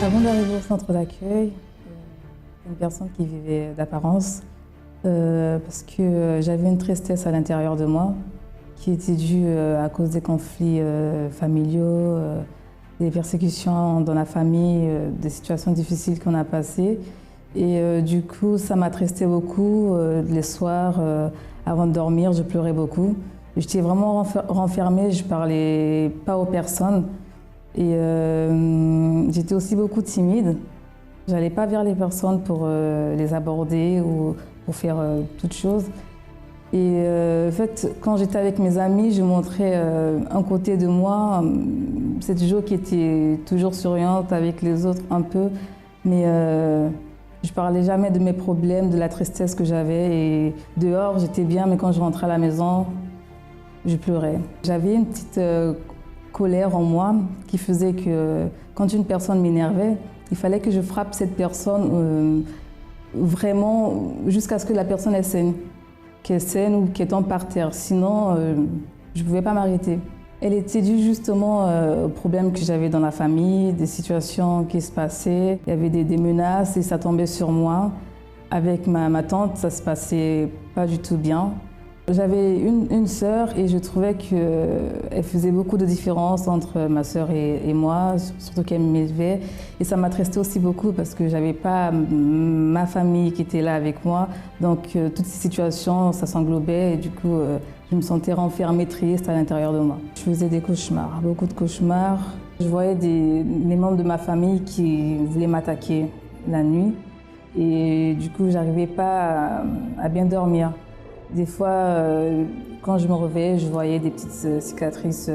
Avant d'arriver au centre d'accueil, une personne qui vivait d'apparence, parce que j'avais une tristesse à l'intérieur de moi qui était due à cause des conflits familiaux, des persécutions dans la famille, des situations difficiles qu'on a passées. Et du coup, ça m'attristait beaucoup. Les soirs, avant de dormir, je pleurais beaucoup. J'étais vraiment renfermée, je ne parlais pas aux personnes. Et j'étais aussi beaucoup timide. Je n'allais pas vers les personnes pour les aborder ou pour faire toute chose. Et en fait, quand j'étais avec mes amis, je montrais un côté de moi, cette Jo qui était toujours souriante avec les autres un peu, mais je ne parlais jamais de mes problèmes, de la tristesse que j'avais. Et dehors, j'étais bien, mais quand je rentrais à la maison, je pleurais. J'avais une petite colère en moi qui faisait que quand une personne m'énervait, il fallait que je frappe cette personne vraiment jusqu'à ce que la personne saigne, qu'elle saigne ou qu'elle tombe par terre. Sinon, je ne pouvais pas m'arrêter. Elle était due justement aux problèmes que j'avais dans la famille, des situations qui se passaient. Il y avait des menaces et ça tombait sur moi. Avec ma tante, ça ne se passait pas du tout bien. J'avais une sœur et je trouvais qu'elle faisait beaucoup de différence entre ma sœur et moi, surtout qu'elle m'élevait. Et ça m'attristait aussi beaucoup parce que je n'avais pas ma famille qui était là avec moi. Donc toutes ces situations, ça s'englobait et du coup, je me sentais renfermée, triste à l'intérieur de moi. Je faisais des cauchemars, beaucoup de cauchemars. Je voyais des membres de ma famille qui voulaient m'attaquer la nuit. Et du coup, je n'arrivais pas à bien dormir. Des fois, quand je me réveillais, je voyais des petites cicatrices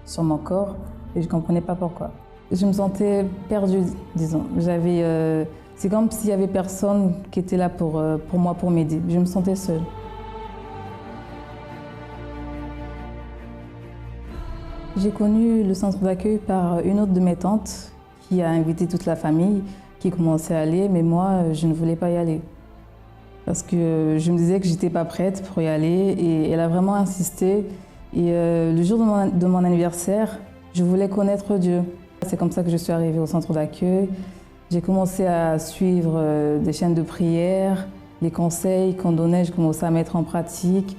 sur mon corps et je ne comprenais pas pourquoi. Je me sentais perdue, disons. C'est comme s'il n'y avait personne qui était là pour moi, pour m'aider. Je me sentais seule. J'ai connu le centre d'accueil par une autre de mes tantes qui a invité toute la famille, qui commençait à aller, mais moi, je ne voulais pas y aller. Parce que je me disais que je n'étais pas prête pour y aller et elle a vraiment insisté. Et le jour de mon anniversaire, je voulais connaître Dieu. C'est comme ça que je suis arrivée au centre d'accueil. J'ai commencé à suivre des chaînes de prière, les conseils qu'on donnait, je commençais à mettre en pratique.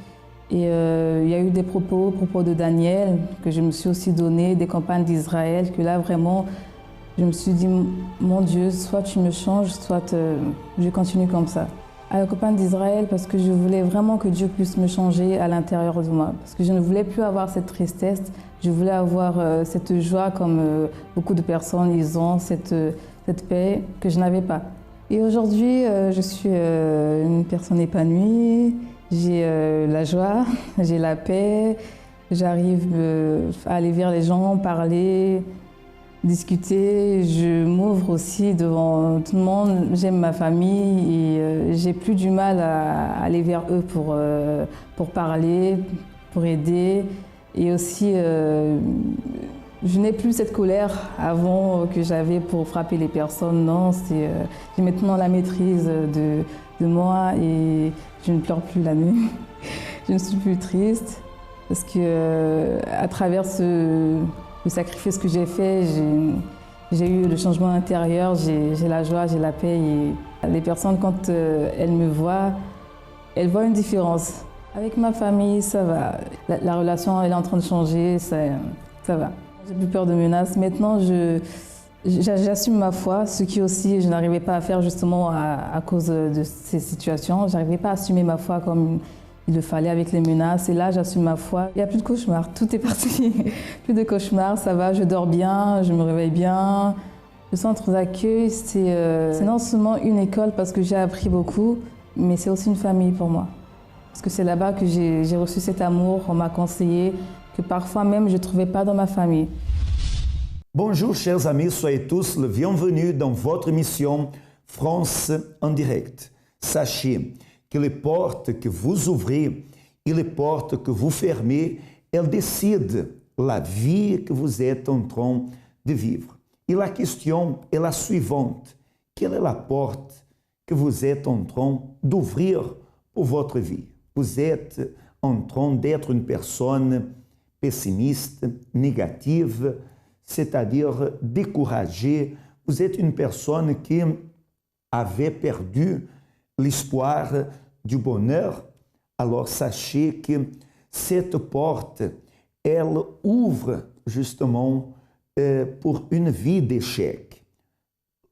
Et il y a eu des propos de Daniel que je me suis aussi donné, des campagnes d'Israël, que là vraiment, je me suis dit, mon Dieu, soit tu me changes, soit je continue comme ça. À la campagne d'Israël parce que je voulais vraiment que Dieu puisse me changer à l'intérieur de moi. Parce que je ne voulais plus avoir cette tristesse, je voulais avoir cette joie comme beaucoup de personnes, ils ont cette paix que je n'avais pas. Et aujourd'hui, je suis une personne épanouie, j'ai la joie, j'ai la paix, j'arrive à aller vers les gens, parler, discuter, je m'ouvre aussi devant tout le monde, j'aime ma famille et j'ai plus du mal à aller vers eux pour parler, pour aider. Et aussi, je n'ai plus cette colère avant que j'avais pour frapper les personnes, non, j'ai maintenant la maîtrise de moi et je ne pleure plus la nuit, je ne suis plus triste parce que à travers le sacrifice que j'ai fait, j'ai eu le changement intérieur, j'ai la joie, j'ai la paix. Et les personnes, quand elles me voient, elles voient une différence. Avec ma famille, ça va. La relation, elle est en train de changer, ça va. J'ai plus peur de menaces. Maintenant, j'assume ma foi, ce qui aussi, je n'arrivais pas à faire justement à cause de ces situations. Je n'arrivais pas à assumer ma foi comme il le fallait avec les menaces. Et là, j'assume ma foi. Il n'y a plus de cauchemars, tout est parti. Plus de cauchemars, ça va, je dors bien, je me réveille bien. Le centre d'accueil, c'est non seulement une école parce que j'ai appris beaucoup, mais c'est aussi une famille pour moi. Parce que c'est là-bas que j'ai reçu cet amour, on m'a conseillé, que parfois même je ne trouvais pas dans ma famille. Bonjour chers amis, soyez tous le bienvenue dans votre émission France en direct. Sachez que les portes que vous ouvrez et les portes que vous fermez, elles décident la vie que vous êtes en train de vivre. Et la question est la suivante. Quelle est la porte que vous êtes en train d'ouvrir pour votre vie? Vous êtes en train d'être une personne pessimiste, négative, c'est-à-dire découragée vous êtes une personne qui avait perdu l'espoir du bonheur, alors sachez que cette porte, elle ouvre justement pour une vie d'échec.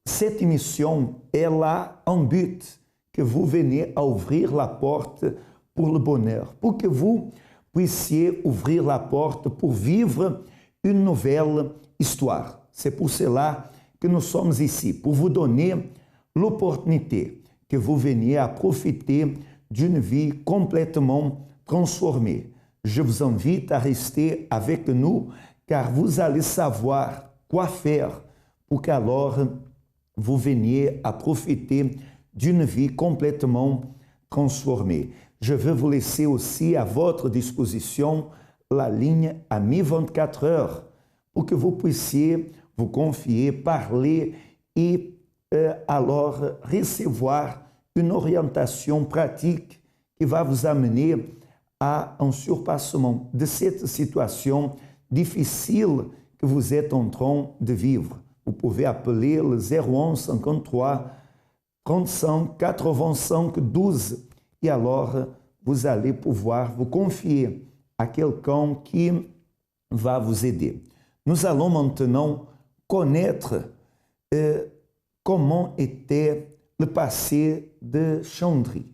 Cette émission, elle a un but, que vous venez à ouvrir la porte pour le bonheur, pour que vous puissiez ouvrir la porte pour vivre une nouvelle histoire. C'est pour cela que nous sommes ici, pour vous donner l'opportunité que vous veniez à profiter d'une vie complètement transformée. Je vous invite à rester avec nous, car vous allez savoir quoi faire pour qu'alors vous veniez à profiter d'une vie complètement transformée. Je vais vous laisser aussi à votre disposition la ligne Amis 24 heures pour que vous puissiez vous confier, parler et alors recevoir une orientation pratique qui va vous amener à un surpassement de cette situation difficile que vous êtes en train de vivre. Vous pouvez appeler le 01 53 35 85 12 et alors vous allez pouvoir vous confier à quelqu'un qui va vous aider. Nous allons maintenant connaître comment était le passé de Chandri.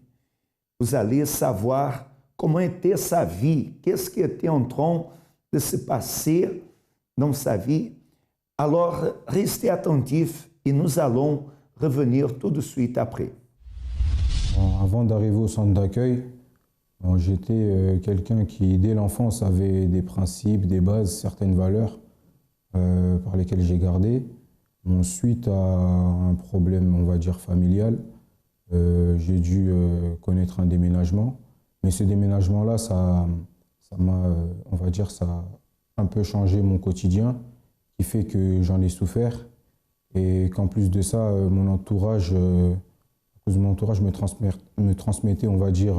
Vous allez savoir comment était sa vie, qu'est-ce qui était en train de se passer dans sa vie. Alors, restez attentifs et nous allons revenir tout de suite après. Avant d'arriver au centre d'accueil, j'étais quelqu'un qui, dès l'enfance, avait des principes, des bases, certaines valeurs par lesquelles j'ai gardé. Suite à un problème, on va dire, familial, j'ai dû connaître un déménagement. Mais ce déménagement-là, ça m'a, on va dire, ça a un peu changé mon quotidien, qui fait que j'en ai souffert. Et qu'en plus de ça, mon entourage, à cause de mon entourage, me transmettait, on va dire,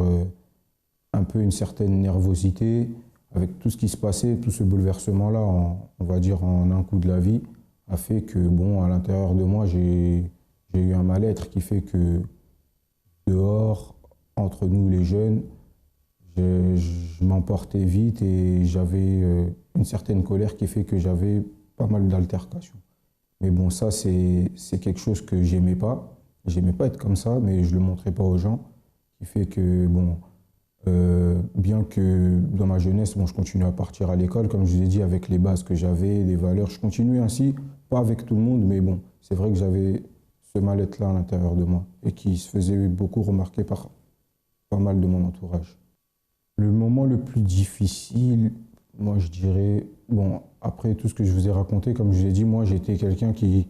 un peu une certaine nervosité. Avec tout ce qui se passait, tout ce bouleversement-là, on va dire en un coup de la vie, a fait que, bon, à l'intérieur de moi, j'ai eu un mal-être qui fait que dehors, entre nous les jeunes, je m'emportais vite et j'avais une certaine colère qui fait que j'avais pas mal d'altercations. Mais bon, ça, c'est quelque chose que j'aimais pas. J'aimais pas être comme ça, mais je le montrais pas aux gens. Qui fait que, bon, bien que dans ma jeunesse, bon, je continue à partir à l'école, comme je vous ai dit, avec les bases que j'avais, les valeurs, je continuais ainsi, pas avec tout le monde, mais bon, c'est vrai que j'avais ce mal-être-là à l'intérieur de moi et qui se faisait beaucoup remarquer par pas mal de mon entourage. Le moment le plus difficile, moi je dirais, bon, après tout ce que je vous ai raconté, comme je vous ai dit, moi j'étais quelqu'un qui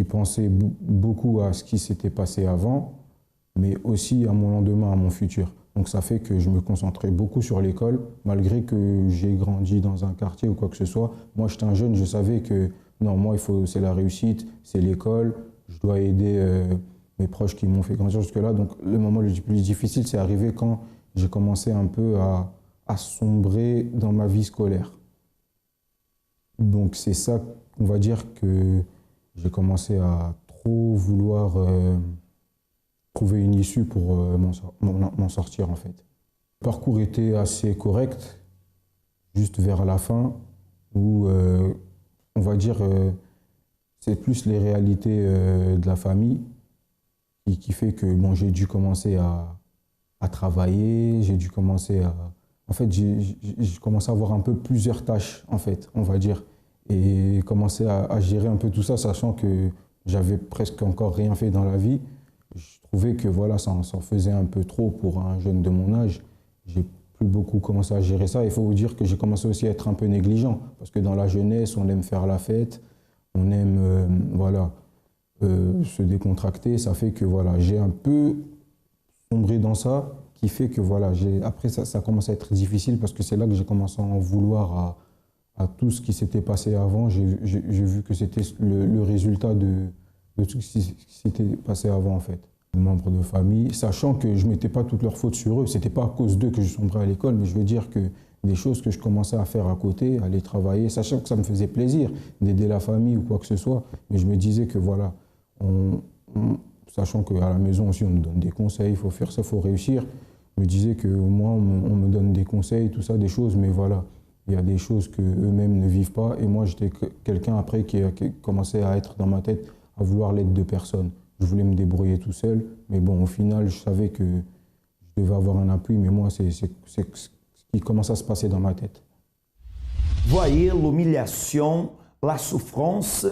pensait beaucoup à ce qui s'était passé avant, mais aussi à mon lendemain, à mon futur. Donc ça fait que je me concentrais beaucoup sur l'école, malgré que j'ai grandi dans un quartier ou quoi que ce soit. Moi j'étais un jeune, je savais que non, moi c'est la réussite, c'est l'école, je dois aider mes proches qui m'ont fait grandir jusque-là. Donc le moment le plus difficile, c'est arrivé quand j'ai commencé un peu à sombrer dans ma vie scolaire. Donc c'est ça, on va dire que j'ai commencé à trop vouloir trouver une issue pour m'en sortir en fait. Le parcours était assez correct, juste vers la fin, où on va dire c'est plus les réalités de la famille qui fait que bon, j'ai dû commencer à travailler, j'ai dû commencer à... En fait, j'ai commencé à avoir un peu plusieurs tâches, en fait, on va dire, et commencer à gérer un peu tout ça, sachant que j'avais presque encore rien fait dans la vie. Je trouvais que voilà, ça en faisait un peu trop pour un jeune de mon âge. J'ai plus beaucoup commencé à gérer ça. Il faut vous dire que j'ai commencé aussi à être un peu négligent, parce que dans la jeunesse, on aime faire la fête, on aime voilà, se décontracter. Ça fait que voilà, j'ai un peu sombré dans ça, qui fait que voilà, après ça commence à être difficile parce que c'est là que j'ai commencé à en vouloir à tout ce qui s'était passé avant. J'ai vu que c'était le résultat de tout ce qui s'était passé avant en fait. Les membres de famille, sachant que je ne mettais pas toute leur faute sur eux, c'était pas à cause d'eux que je sombrais à l'école, mais je veux dire que des choses que je commençais à faire à côté, aller travailler, sachant que ça me faisait plaisir d'aider la famille ou quoi que ce soit. Mais je me disais que voilà, sachant qu'à la maison aussi on nous donne des conseils, il faut faire ça, il faut réussir. Je me disais que moi on me donne des conseils, tout ça, des choses, mais voilà, il y a des choses qu'eux-mêmes ne vivent pas. Et moi j'étais quelqu'un après qui commençait à être dans ma tête, à vouloir l'aide de personne. Je voulais me débrouiller tout seul, mais bon, au final, je savais que je devais avoir un appui, mais moi, c'est ce qui commençait à se passer dans ma tête. Voyez l'humiliation, la souffrance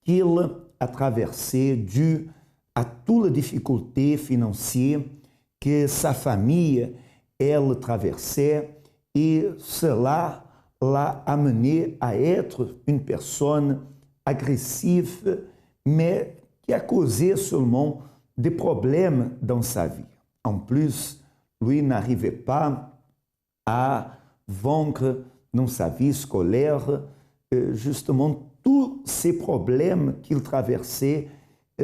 qu'il a traversée due à toutes les difficultés financières que sa famille, elle traversait, et cela l'a amené à être une personne agressive, mais qui a causé seulement des problèmes dans sa vie. En plus, lui n'arrivait pas à vaincre dans sa vie scolaire justement tous ces problèmes qu'il traversait.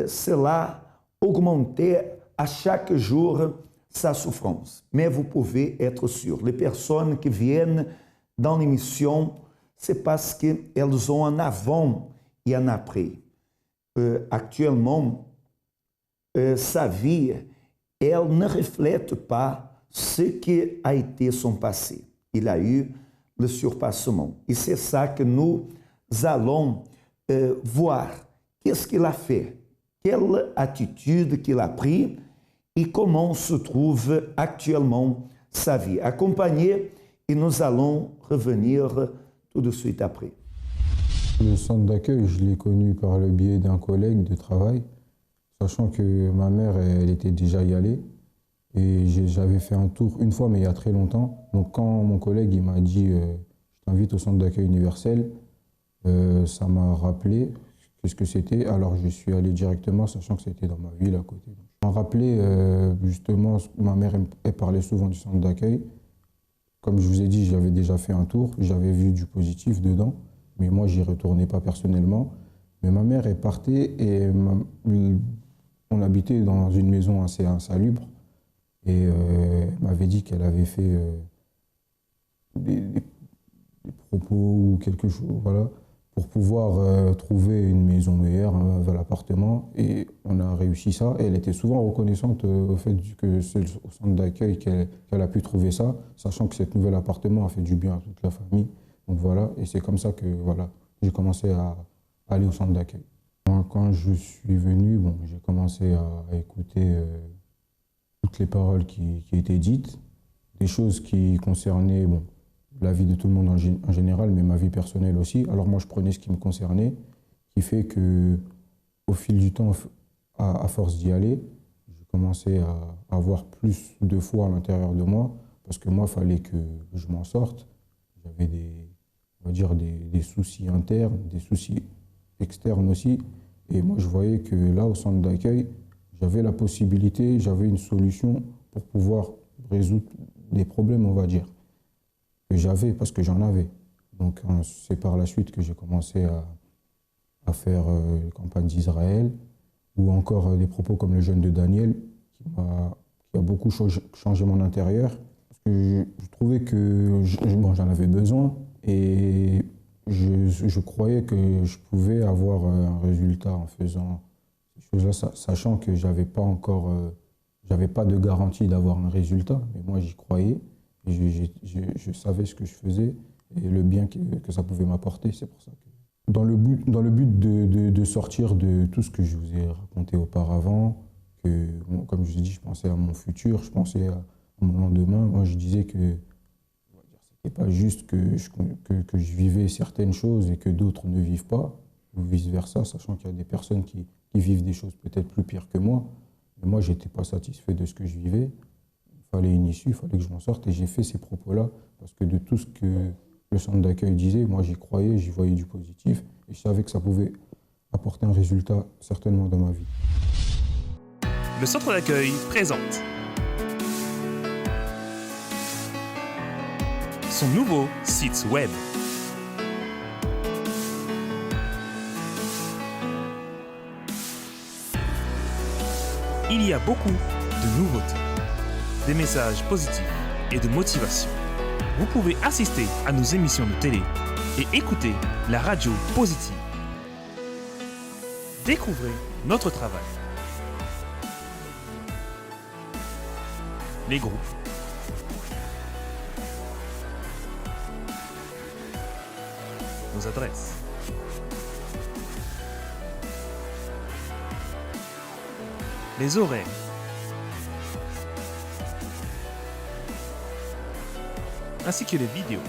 Cela augmentait à chaque jour sa souffrance. Mais vous pouvez être sûr, les personnes qui viennent dans l'émission, c'est parce qu'elles ont un avant et un après. Actuellement, sa vie, elle ne reflète pas ce qui a été son passé. Il a eu le surpassement. Et c'est ça que nous allons voir. Qu'est-ce qu'il a fait? Quelle attitude qu'il a prise et comment se trouve actuellement sa vie. Accompagnez et nous allons revenir tout de suite après. Le centre d'accueil, je l'ai connu par le biais d'un collègue de travail, sachant que ma mère, elle était déjà y allée. Et j'avais fait un tour une fois, mais il y a très longtemps. Donc quand mon collègue il m'a dit je t'invite au centre d'accueil universel, ça m'a rappelé qu'est-ce que c'était. Alors je suis allé directement, sachant que c'était dans ma ville à côté. Ça m'a rappelé justement, ma mère elle parlait souvent du centre d'accueil. Comme je vous ai dit, j'avais déjà fait un tour, j'avais vu du positif dedans. Mais moi, j'y retournais pas personnellement. Mais ma mère est partie et on habitait dans une maison assez insalubre. Et elle m'avait dit qu'elle avait fait des propos ou quelque chose, voilà, pour pouvoir trouver une maison meilleure, un nouvel appartement. Et on a réussi ça. Et elle était souvent reconnaissante au fait que c'est au centre d'accueil qu'elle a pu trouver ça, sachant que cet nouvel appartement a fait du bien à toute la famille. Donc voilà, et c'est comme ça que voilà, j'ai commencé à aller au centre d'accueil. Quand je suis venu, bon, j'ai commencé à écouter toutes les paroles qui étaient dites, des choses qui concernaient bon, la vie de tout le monde en général, mais ma vie personnelle aussi. Alors moi, je prenais ce qui me concernait, qui fait qu'au fil du temps, à force d'y aller, j'ai commencé à avoir plus de foi à l'intérieur de moi, parce que moi, il fallait que je m'en sorte. J'avais on va dire des soucis internes, des soucis externes aussi. Et moi, je voyais que là, au centre d'accueil, j'avais la possibilité, j'avais une solution pour pouvoir résoudre des problèmes, on va dire, que j'avais parce que j'en avais. Donc, c'est par la suite que j'ai commencé à faire les campagnes d'Israël ou encore des propos comme le jeûne de Daniel qui a beaucoup changé mon intérieur. Parce que je trouvais que j'en avais besoin. Et je croyais que je pouvais avoir un résultat en faisant ces choses-là, sachant que j'avais pas de garantie d'avoir un résultat. Mais moi, j'y croyais et je savais ce que je faisais et le bien que ça pouvait m'apporter. C'est pour ça que... Dans le but de sortir de tout ce que je vous ai raconté auparavant, comme je vous ai dit, je pensais à mon futur, je pensais à mon lendemain. Moi, je disais que c'est pas juste que je vivais certaines choses et que d'autres ne vivent pas, ou vice-versa, sachant qu'il y a des personnes qui vivent des choses peut-être plus pires que moi. Mais moi, je n'étais pas satisfait de ce que je vivais. Il fallait une issue, il fallait que je m'en sorte. Et j'ai fait ces propos-là parce que de tout ce que le centre d'accueil disait, moi, j'y croyais, j'y voyais du positif. Et je savais que ça pouvait apporter un résultat certainement dans ma vie. Le centre d'accueil présente son nouveau site web. Il y a beaucoup de nouveautés, des messages positifs et de motivation. Vous pouvez assister à nos émissions de télé et écouter la radio positive. Découvrez notre travail. Les groupes. Nos adresses. Les horaires. Ainsi que les vidéos.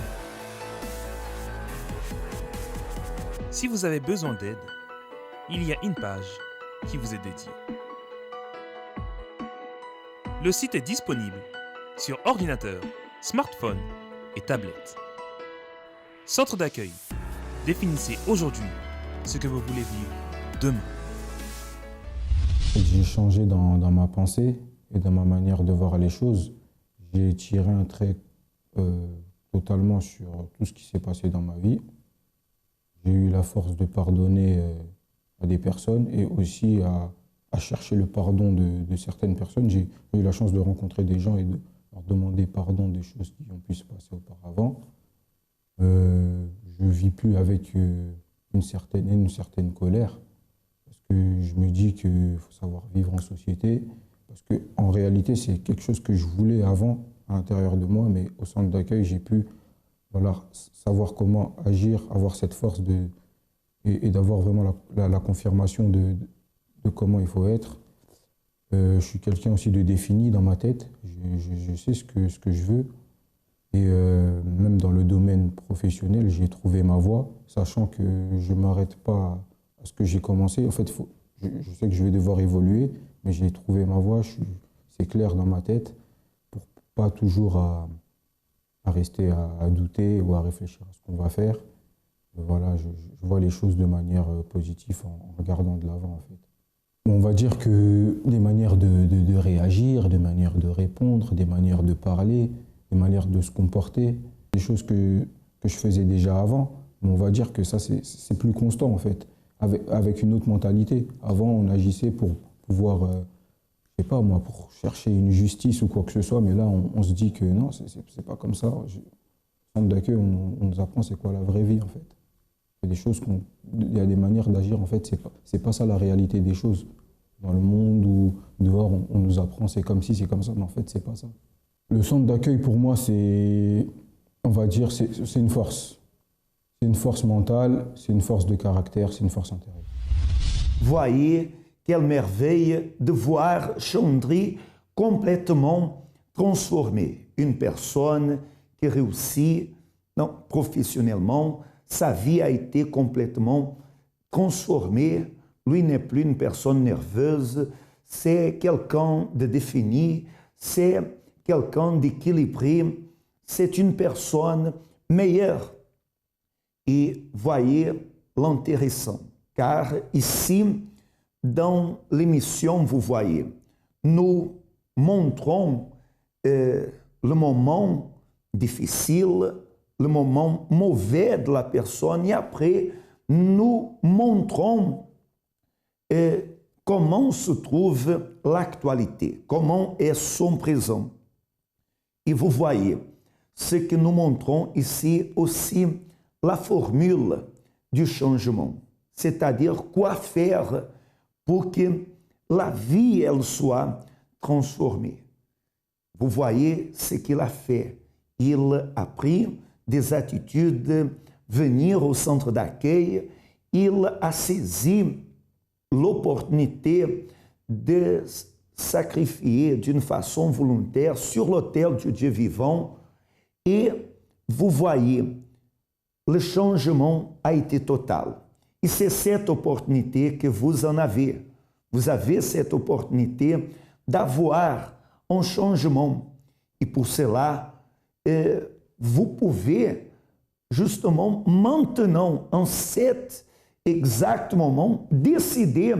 Si vous avez besoin d'aide, il y a une page qui vous est dédiée. Le site est disponible sur ordinateur, smartphone et tablette. Centre d'accueil. Définissez aujourd'hui ce que vous voulez vivre demain. J'ai changé dans ma pensée et dans ma manière de voir les choses. J'ai tiré un trait totalement sur tout ce qui s'est passé dans ma vie. J'ai eu la force de pardonner à des personnes et aussi à chercher le pardon de certaines personnes. J'ai eu la chance de rencontrer des gens et de leur demander pardon des choses qui ont pu se passer auparavant. Je ne vis plus avec une certaine colère parce que je me dis qu'il faut savoir vivre en société. Parce qu'en réalité, c'est quelque chose que je voulais avant à l'intérieur de moi, mais au centre d'accueil, j'ai pu savoir comment agir, avoir cette force et d'avoir vraiment la confirmation de comment il faut être. Je suis quelqu'un aussi de défini dans ma tête. Je sais ce que je veux. Et même dans le domaine professionnel, j'ai trouvé ma voie, sachant que je ne m'arrête pas à ce que j'ai commencé. En fait, je sais que je vais devoir évoluer, mais j'ai trouvé ma voie, c'est clair dans ma tête, pour pas toujours à rester à douter ou à réfléchir à ce qu'on va faire. Voilà, je vois les choses de manière positive en regardant de l'avant, en fait. On va dire que des manières de réagir, des manières de répondre, des manières de parler, des manières de se comporter, des choses que je faisais déjà avant, mais on va dire que ça, c'est plus constant, en fait, avec une autre mentalité. Avant, on agissait pour pouvoir, je sais pas moi, pour chercher une justice ou quoi que ce soit, mais là, on se dit que non, c'est pas comme ça. Au centre d'accueil, on nous apprend c'est quoi la vraie vie, en fait. Il y a des manières d'agir, en fait, c'est pas ça la réalité des choses. Dans le monde où dehors, on nous apprend c'est comme ci, c'est comme ça, mais en fait, c'est pas ça. Le centre d'accueil, pour moi, on va dire, c'est une force. C'est une force mentale, c'est une force de caractère, c'est une force intérieure. Voyez quelle merveille de voir Chandri complètement transformé. Une personne qui réussit professionnellement, sa vie a été complètement transformée. Lui n'est plus une personne nerveuse, c'est quelqu'un de défini, c'est quelqu'un d'équilibré, c'est une personne meilleure. Et voyez l'intéressant, car ici, dans l'émission, vous voyez, nous montrons le moment difficile, le moment mauvais de la personne, et après, nous montrons comment se trouve l'actualité, comment est son présent. Et vous voyez, ce que nous montrons ici aussi, la formule du changement, c'est-à-dire quoi faire pour que la vie elle soit transformée. Vous voyez ce qu'il a fait. Il a pris des attitudes, venir au centre d'accueil, il a saisi l'opportunité de sacrifier d'une façon volontaire sur l'autel du Dieu vivant. Et vous voyez, le changement a été total. Et c'est cette opportunité que vous en avez. Vous avez cette opportunité d'avoir un changement. Et pour cela, vous pouvez justement maintenant, en cet exact moment, décider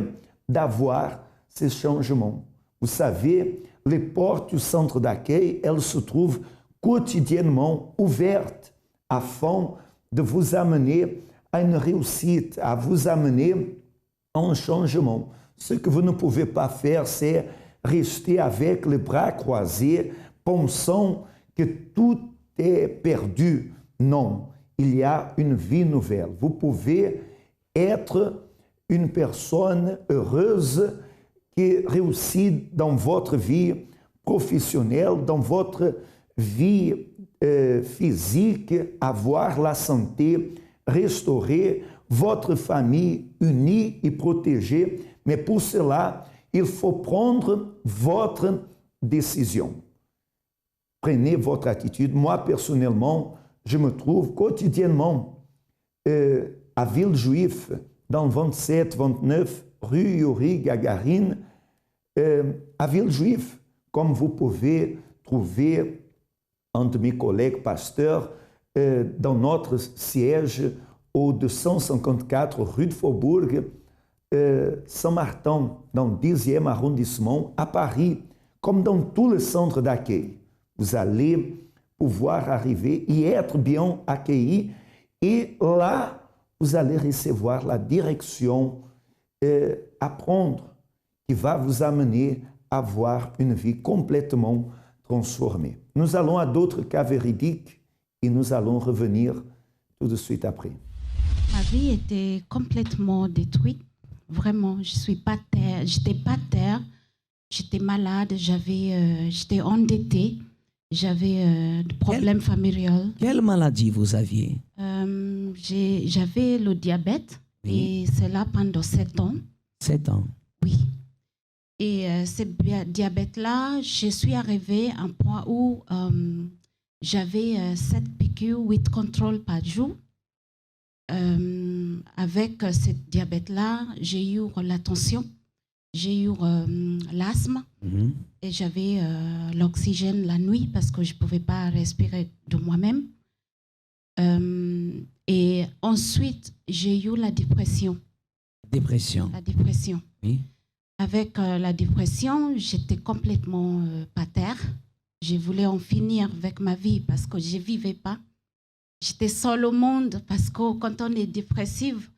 d'avoir ce changement. Vous savez, les portes du centre d'accueil, elles se trouvent quotidiennement ouvertes afin de vous amener à une réussite, à vous amener à un changement. Ce que vous ne pouvez pas faire, c'est rester avec les bras croisés, pensant que tout est perdu. Non, il y a une vie nouvelle. Vous pouvez être une personne heureuse qui réussit dans votre vie professionnelle, dans votre vie physique, avoir la santé restaurée, votre famille unie et protégée. Mais pour cela, il faut prendre votre décision. Prenez votre attitude. Moi, personnellement, je me trouve quotidiennement à Villejuif, dans 27, 29, rue Yuri Gagarin, à Villejuif, comme vous pouvez trouver un de mes collègues pasteurs dans notre siège au 254 rue de Faubourg, Saint-Martin, dans le 10e arrondissement, à Paris, comme dans tout le centre d'accueil. Vous allez pouvoir arriver et être bien accueilli, et là, vous allez recevoir la direction à prendre qui va vous amener à avoir une vie complètement transformée. Nous allons à d'autres cas véridiques et nous allons revenir tout de suite après. Ma vie était complètement détruite. Vraiment, j'étais pas terre, j'étais malade, j'étais endettée, j'avais des problèmes familiaux. Quelle maladie vous aviez? J'avais le diabète, et c'est là pendant 7 ans. 7 ans. Oui. Et ce diabète-là, je suis arrivée à un point où j'avais 7 piqûres, 8 contrôles par jour. Avec ce diabète-là, j'ai eu la tension, j'ai eu l'asthme, et j'avais l'oxygène la nuit parce que je ne pouvais pas respirer de moi-même. Et ensuite, j'ai eu la dépression. Dépression. La dépression. Oui. Avec la dépression, j'étais complètement pas terre. Je voulais en finir avec ma vie parce que je ne vivais pas. J'étais seule au monde parce que quand on est dépressive,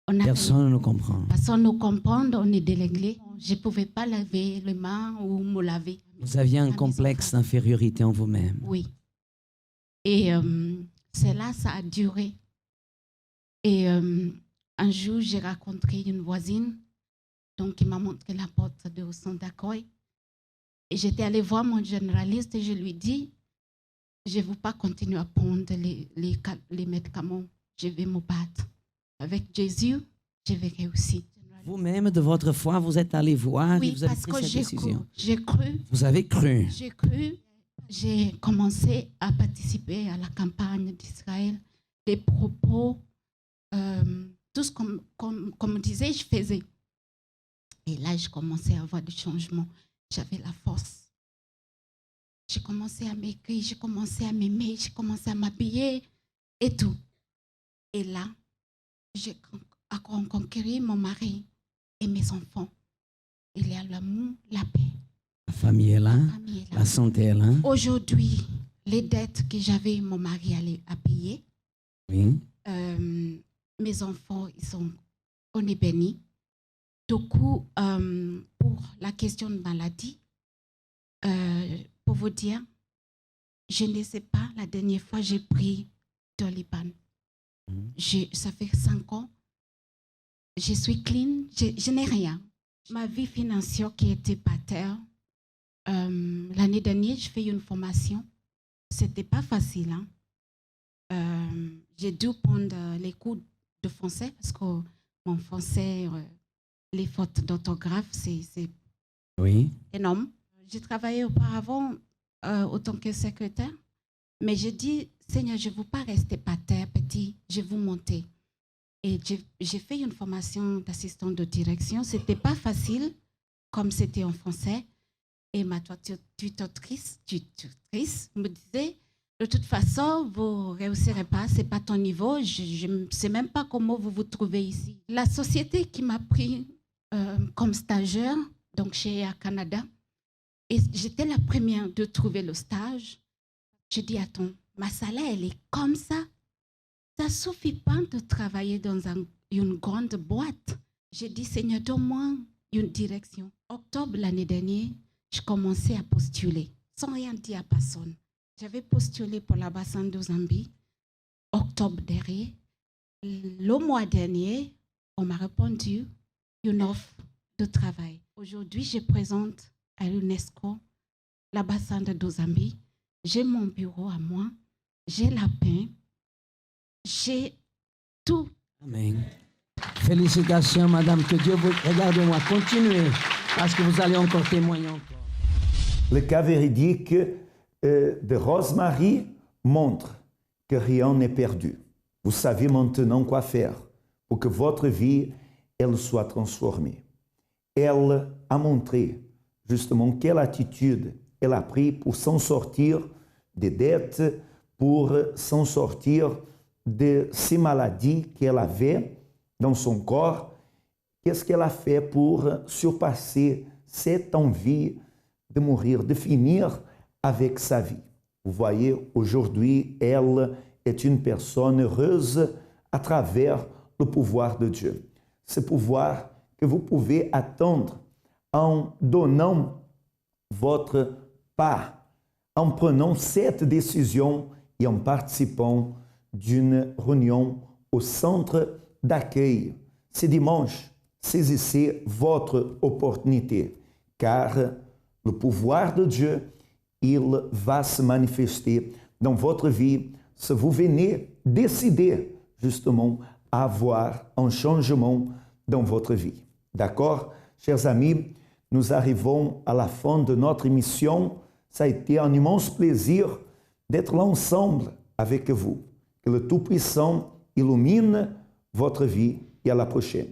Personne ne comprend. Personne ne comprend, on est délégué. Je ne pouvais pas laver les mains ou me laver. Vous aviez un complexe d'infériorité en vous-même. Oui. Et c'est là, ça a duré. Et un jour, j'ai rencontré une voisine donc qui m'a montré la porte de centre d'accueil. Et j'étais allée voir mon généraliste et je lui dis, je ne veux pas continuer à prendre les médicaments. Je vais me battre. Avec Jésus, je vais réussir. Vous-même, de votre foi, vous êtes allé voir et vous avez pris cette décision. J'ai cru. Vous avez cru. J'ai cru. J'ai commencé à participer à la campagne d'Israël. Les propos, tout ce qu'on me disait, je faisais. Et là, je commençais à avoir des changements. J'avais la force. J'ai commencé à m'écrire, j'ai commencé à m'aimer, j'ai commencé à m'habiller et tout. Et là, j'ai conquéri mon mari et mes enfants. Il y a l'amour, la paix. La famille est là, la santé est là. Aujourd'hui, les dettes que j'avais, mon mari à payer. Oui. Mes enfants, on est bénis. Du coup, pour la question de maladie, pour vous dire, je ne sais pas, la dernière fois, j'ai pris Dolipan. Ça fait 5 ans. Je suis clean, je n'ai rien. Ma vie financière qui était par terre, l'année dernière, je fais une formation. Ce n'était pas facile. J'ai dû prendre les cours de français parce que mon français, les fautes d'orthographe, c'est énorme. J'ai travaillé auparavant en tant que secrétaire, mais j'ai dit, Seigneur, je ne veux pas rester par terre, petit, je veux monter. Et j'ai fait une formation d'assistante de direction. Ce n'était pas facile, comme c'était en français. Et ma tutrice me disait, de toute façon, vous ne réussirez pas, ce n'est pas ton niveau, je ne sais même pas comment vous vous trouvez ici. La société qui m'a pris comme stagiaire, donc chez Air Canada, et j'étais la première de trouver le stage. Je dis, attends, ma salaire, elle est comme ça. Ça ne suffit pas de travailler dans une grande boîte. J'ai dit, Seigneur, donne-moi une direction. Octobre l'année dernière, je commençais à postuler, sans rien dire à personne. J'avais postulé pour l'ambassade de Zambie, octobre dernier. Le mois dernier, on m'a répondu une offre de travail. Aujourd'hui, je présente à l'UNESCO l'ambassade de Zambie. J'ai mon bureau à moi, j'ai la paix, j'ai tout. Amen. Félicitations, madame, que Dieu vous... Regardez-moi, continuez, parce que vous allez encore témoigner encore. Le cas véridique de Rosemary montre que rien n'est perdu. Vous savez maintenant quoi faire pour que votre vie elle soit transformée. Elle a montré justement quelle attitude elle a pris pour s'en sortir des dettes, pour s'en sortir de ces maladies qu'elle avait dans son corps. Qu'est-ce qu'elle a fait pour surpasser cette envie de mourir, de finir avec sa vie? Vous voyez, aujourd'hui, elle est une personne heureuse à travers le pouvoir de Dieu. Ce pouvoir que vous pouvez attendre en donnant votre part, en prenant cette décision et en participant d'une réunion au centre d'accueil. Ce dimanche, saisissez votre opportunité, car le pouvoir de Dieu, il va se manifester dans votre vie si vous venez décider justement à avoir un changement dans votre vie. D'accord? Chers amis, nous arrivons à la fin de notre émission. Ça a été un immense plaisir d'être là ensemble avec vous. Que le Tout-Puissant illumine votre vie et à la prochaine.